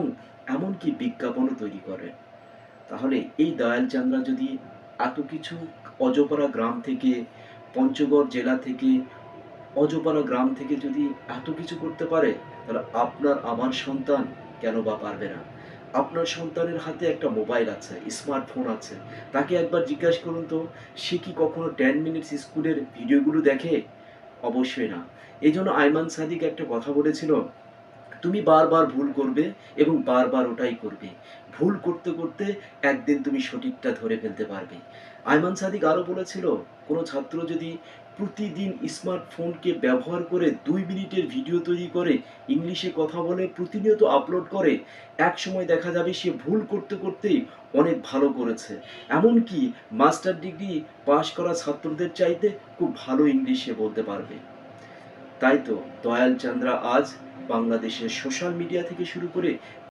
এবং এমনকি বিজ্ঞাপনও তৈরি করে। তাহলে এই দয়াল চাঁদরা যদি এত কিছু অজপাড়া গ্রাম থেকে, পঞ্চগড় জেলা থেকে, অজপাড়া গ্রাম থেকে যদি এত কিছু করতে পারে, তাহলে আপনার আমার সন্তান কেন বা পারবে না? আপনার সন্তানের হাতে একটা মোবাইল আছে, স্মার্টফোন আছে। তাকে একবার জিজ্ঞাসা করুন তো, সে কি কখনো 10 মিনিটস স্কুলের ভিডিওগুলো দেখে? অবশ্যই না। এজন্য আয়মান সাদিক একটা কথা বলেছিল, তুমি বারবার ভুল করবে এবং বারবার ওটাই করবে। ভুল করতে করতে একদিন তুমি সঠিকটা ধরে ফেলতে পারবে। আয়মান সাদিক আরো বলেছিল, কোনো ছাত্র যদি প্রতিদিন স্মার্টফোনকে ব্যবহার করে 2 মিনিটের ভিডিও তৈরি করে, ইংলিশে কথা বলে প্রতিনিয়ত আপলোড করে, এক সময় দেখা যাবে সে ভুল করতে করতেই অনেক ভালো করেছে। এমনকি মাস্টার ডিগ্রি পাশ করা ছাত্রদের চাইতে খুব ভালো ইংলিশে বলতে পারবে। তাই তো দয়াল চাঁদরা আজ বাংলাদেশের সোশ্যাল মিডিয়া থেকে শুরু করে